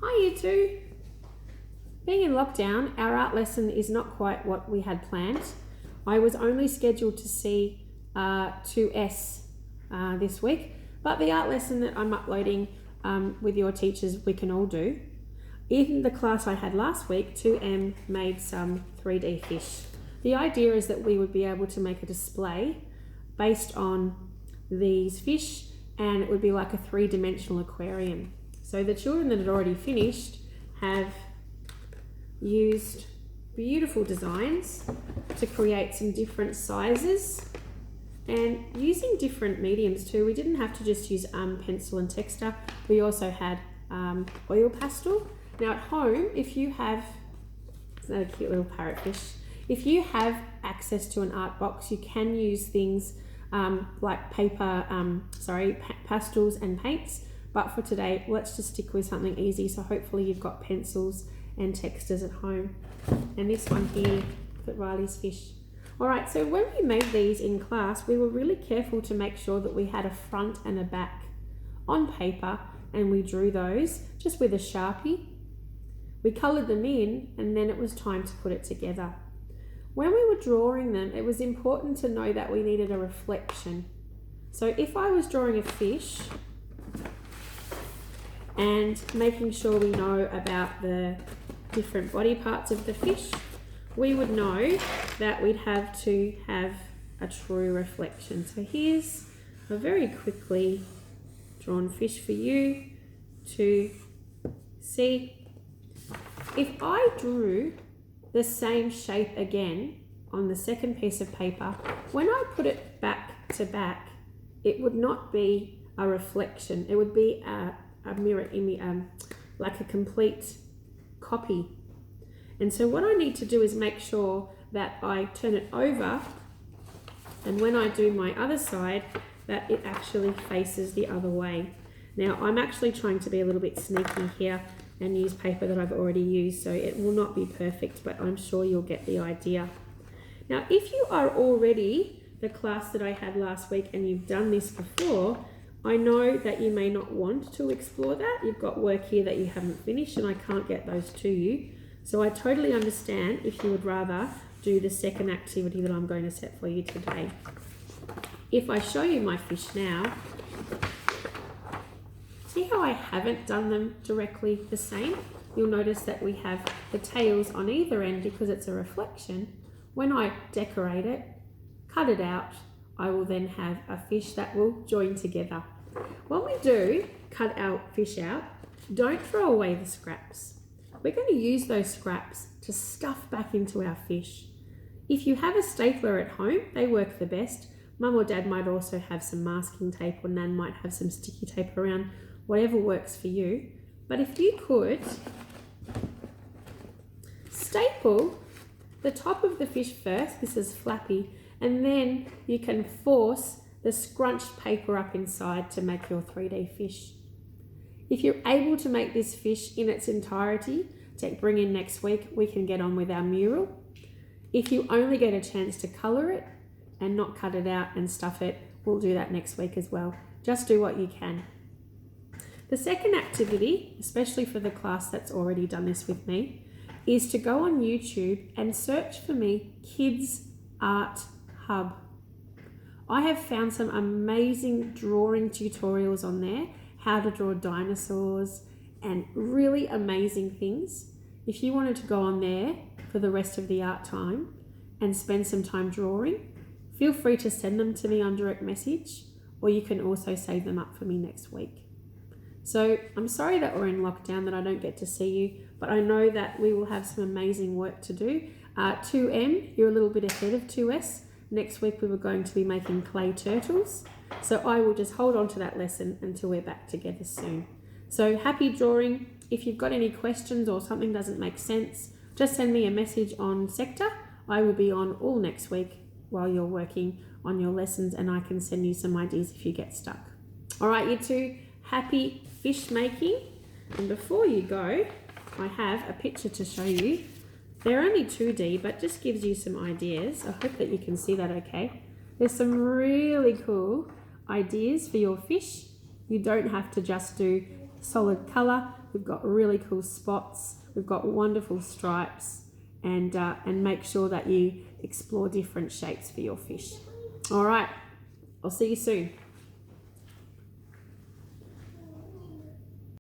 Hi you two. Being in lockdown, our art lesson is not quite what we had planned. I was only scheduled to see 2S this week, but the art lesson that I'm uploading with your teachers we can all do. In the class I had last week, 2M made some 3D fish. The idea is that we would be able to make a display based on these fish, and it would be like a three-dimensional aquarium. So the children that had already finished have used beautiful designs to create some different sizes and using different mediums too. We didn't have to just use pencil and texture. We also had oil pastel. Now at home, if you have, isn't that a cute little parrotfish? If you have access to an art box, you can use things like pastels and paints. But for today, let's just stick with something easy. So hopefully you've got pencils and textures at home. And this one here, for Riley's fish. All right, so when we made these in class, we were really careful to make sure that we had a front and a back on paper, and we drew those just with a Sharpie. We coloured them in, and then it was time to put it together. When we were drawing them, it was important to know that we needed a reflection. So if I was drawing a fish and making sure we know about the different body parts of the fish, we would know that we'd have to have a true reflection. So here's a very quickly drawn fish for you to see. If I drew the same shape again on the second piece of paper, when I put it back to back, it would not be a reflection. It would be a mirror image, like a complete copy. And so what I need to do is make sure that I turn it over, and when I do my other side, that it actually faces the other way. Now I'm actually trying to be a little bit sneaky here and use paper that I've already used, so it will not be perfect, but I'm sure you'll get the idea. Now if you are already the class that I had last week and you've done this before, I know that you may not want to explore that. You've got work here that you haven't finished and I can't get those to you. So I totally understand if you would rather do the second activity that I'm going to set for you today. If I show you my fish now, see how I haven't done them directly the same? You'll notice that we have the tails on either end because it's a reflection. When I decorate it, cut it out, I will then have a fish that will join together. When we do cut our fish out, don't throw away the scraps. We're going to use those scraps to stuff back into our fish. If you have a stapler at home, they work the best. Mum or Dad might also have some masking tape, or Nan might have some sticky tape around, whatever works for you. But if you could staple the top of the fish first, this is flappy, and then you can force the scrunched paper up inside to make your 3D fish. If you're able to make this fish in its entirety to bring in next week, we can get on with our mural. If you only get a chance to colour it and not cut it out and stuff it, we'll do that next week as well. Just do what you can. The second activity, especially for the class that's already done this with me, is to go on YouTube and search for me Kids Art Hub. I have found some amazing drawing tutorials on there, how to draw dinosaurs and really amazing things. If you wanted to go on there for the rest of the art time and spend some time drawing, feel free to send them to me on direct message, or you can also save them up for me next week. So I'm sorry that we're in lockdown, that I don't get to see you, but I know that we will have some amazing work to do. 2M, you're a little bit ahead of 2S. Next week we were going to be making clay turtles. So I will just hold on to that lesson until we're back together soon. So happy drawing. If you've got any questions or something doesn't make sense, just send me a message on Sector. I will be on all next week while you're working on your lessons, and I can send you some ideas if you get stuck. All right, you two, happy fish making. And before you go, I have a picture to show you. They're only 2D, but just gives you some ideas. I hope that you can see that okay. There's some really cool ideas for your fish. You don't have to just do solid colour, we've got really cool spots, we've got wonderful stripes, and make sure that you explore different shapes for your fish. All right, I'll see you soon.